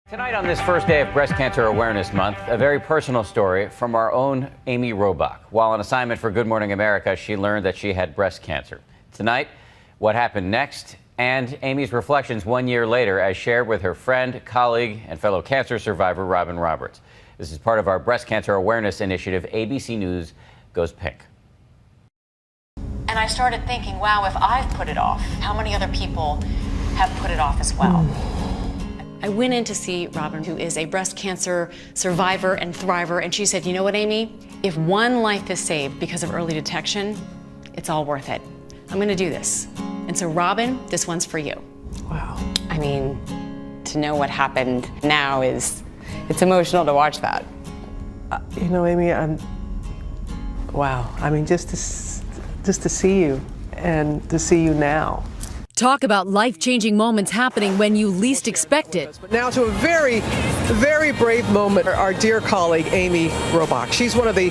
Tonight on this first day of Breast Cancer Awareness Month, a very personal story from our own Amy Robach. While on assignment for Good Morning America, she learned that she had breast cancer. Tonight, what happened next, and Amy's reflections 1 year later as shared with her friend, colleague, and fellow cancer survivor, Robin Roberts. This is part of our Breast Cancer Awareness Initiative, ABC News Goes Pink. And I started thinking, wow, if I've put it off, how many other people have put it off as well? I went in to see Robin, who is a breast cancer survivor and thriver, and she said, you know what, Amy? If one life is saved because of early detection, it's all worth it. I'm gonna do this. And so, Robin, this one's for you. Wow. I mean, to know what happened now it's emotional to watch that. You know, Amy, wow. I mean, just to see you and to see you now. Talk about life-changing moments happening when you least expect it. Now to a very, very brave moment. Our dear colleague, Amy Robach. She's one of the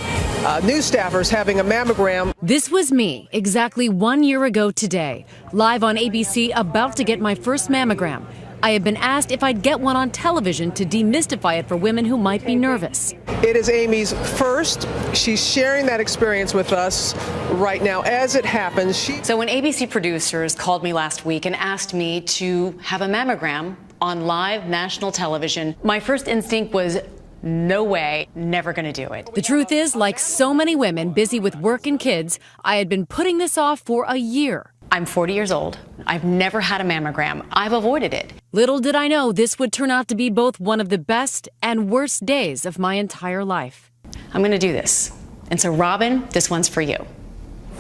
news staffers having a mammogram. This was me exactly 1 year ago today, live on ABC, about to get my first mammogram. I had been asked if I'd get one on television to demystify it for women who might be nervous. It is Amy's first. She's sharing that experience with us right now as it happens. So when ABC producers called me last week and asked me to have a mammogram on live national television, my first instinct was, no way, never gonna do it. The truth is, like so many women busy with work and kids, I had been putting this off for a year. I'm 40 years old. I've never had a mammogram. I've avoided it. Little did I know this would turn out to be both one of the best and worst days of my entire life. I'm going to do this. And so, Robin, this one's for you.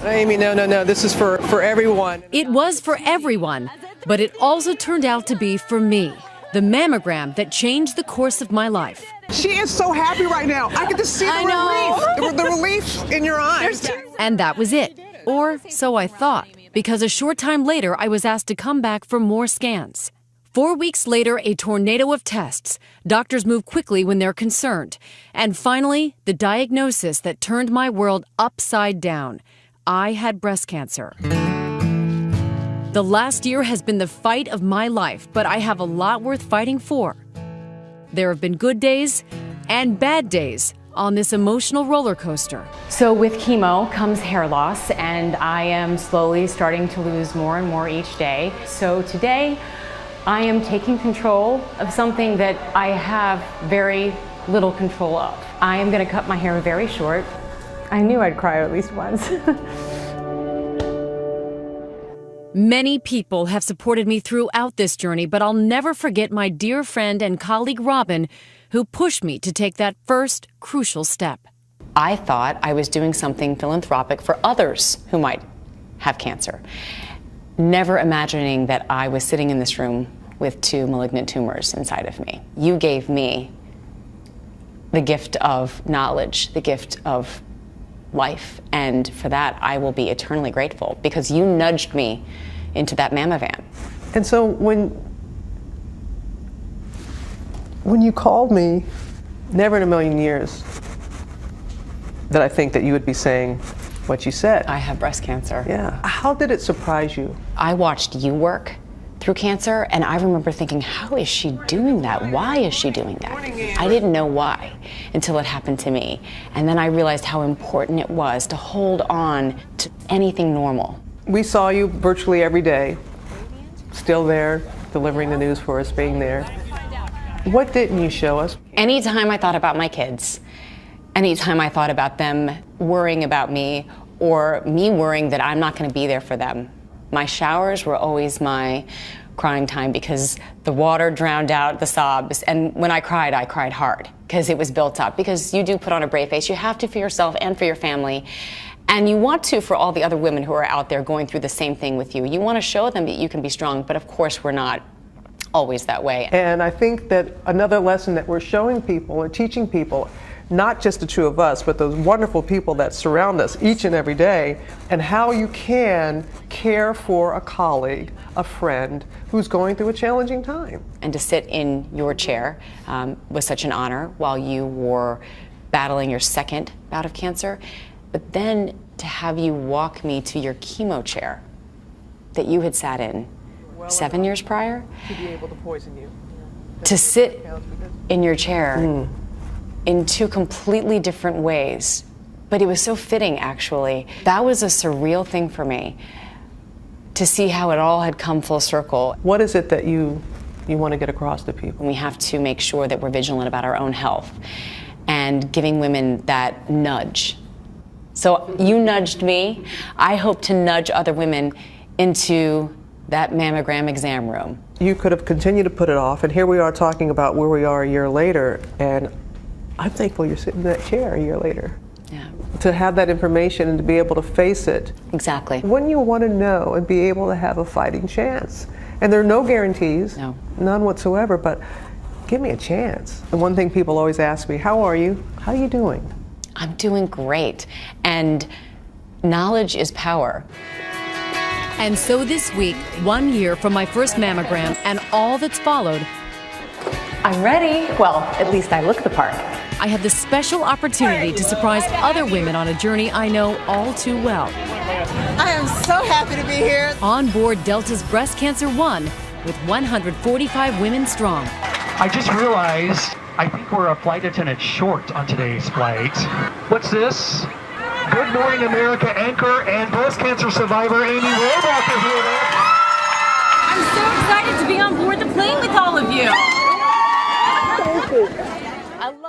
Amy, no. This is for everyone. It was for everyone, but it also turned out to be for me. The mammogram that changed the course of my life. She is so happy right now. I could just see the relief in your eyes. And that was it. Or so I thought. Because a short time later, I was asked to come back for more scans. 4 weeks later, a tornado of tests. Doctors move quickly when they're concerned. And finally, the diagnosis that turned my world upside down. I had breast cancer. The last year has been the fight of my life, but I have a lot worth fighting for. There have been good days and bad days on this emotional roller coaster. So with chemo comes hair loss, and I am slowly starting to lose more and more each day. So today, I am taking control of something that I have very little control of. I am gonna cut my hair very short. I knew I'd cry at least once. Many people have supported me throughout this journey, but I'll never forget my dear friend and colleague Robin, who pushed me to take that first crucial step. I thought I was doing something philanthropic for others who might have cancer, never imagining that I was sitting in this room with 2 malignant tumors inside of me. You gave me the gift of knowledge, the gift of life, and for that I will be eternally grateful, because you nudged me into that mammogram. And so when you called me, never in a million years did I think that you would be saying what you said. I have breast cancer. Yeah. How did it surprise you? I watched you work through cancer, and I remember thinking, how is she doing that? Why is she doing that? I didn't know why until it happened to me. And then I realized how important it was to hold on to anything normal. We saw you virtually every day, still there, delivering the news for us, being there. What didn't you show us? Anytime I thought about my kids, anytime I thought about them worrying about me, or me worrying that I'm not going to be there for them, my showers were always my crying time, because the water drowned out the sobs. And when I cried hard, because it was built up. Because you do put on a brave face. You have to for yourself and for your family. And you want to for all the other women who are out there going through the same thing with you. You want to show them that you can be strong, but of course we're not always that way. And I think that another lesson that we're showing people or teaching people, not just the two of us, but those wonderful people that surround us each and every day, and how you can care for a colleague, a friend who's going through a challenging time. And to sit in your chair was such an honor while you were battling your second bout of cancer, but then to have you walk me to your chemo chair that you had sat in 7 years prior. To be able to poison you. to sit in your chair in two completely different ways. But it was so fitting, actually. That was a surreal thing for me, to see how it all had come full circle. What is it that you want to get across to people? We have to make sure that we're vigilant about our own health and giving women that nudge. So you nudged me. I hope to nudge other women into that mammogram exam room. You could have continued to put it off, and here we are talking about where we are a year later, and I'm thankful you're sitting in that chair a year later. Yeah. To have that information and to be able to face it. Exactly. Wouldn't you want to know and be able to have a fighting chance? And there are no guarantees, none whatsoever, but give me a chance. And one thing people always ask me, how are you? How are you doing? I'm doing great. And knowledge is power. And so this week, 1 year from my first mammogram and all that's followed, I'm ready. Well, at least I look the part. I had the special opportunity to surprise other women on a journey I know all too well. I am so happy to be here. On board Delta's Breast Cancer One with 145 women strong. I just realized I think we're a flight attendant short on today's flight. What's this? Good Morning America anchor and breast cancer survivor Amy Robach is here. I'm so excited to be on board the plane with all of you.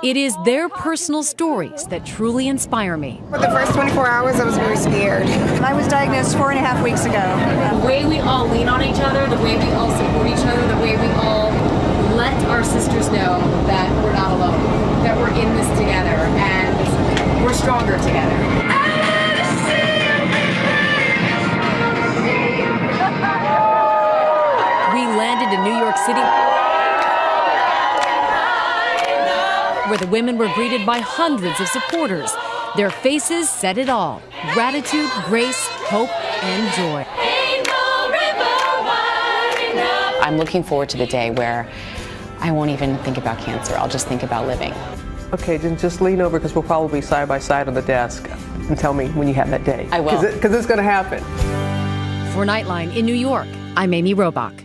It is their personal stories that truly inspire me. For the first 24 hours, I was very scared. I was diagnosed 4.5 weeks ago. The way we all lean on each other, the way we all support each other, the way we all let our sisters know that we're not alone, that we're in this together, and we're stronger together. We landed in New York City, where the women were greeted by hundreds of supporters. Their faces said it all: gratitude, grace, hope, and joy. I'm looking forward to the day where I won't even think about cancer. I'll just think about living. Okay, then just lean over, because we'll probably be side by side on the desk, and tell me when you have that day. I will. Because it's going to happen. For Nightline in New York, I'm Amy Robach.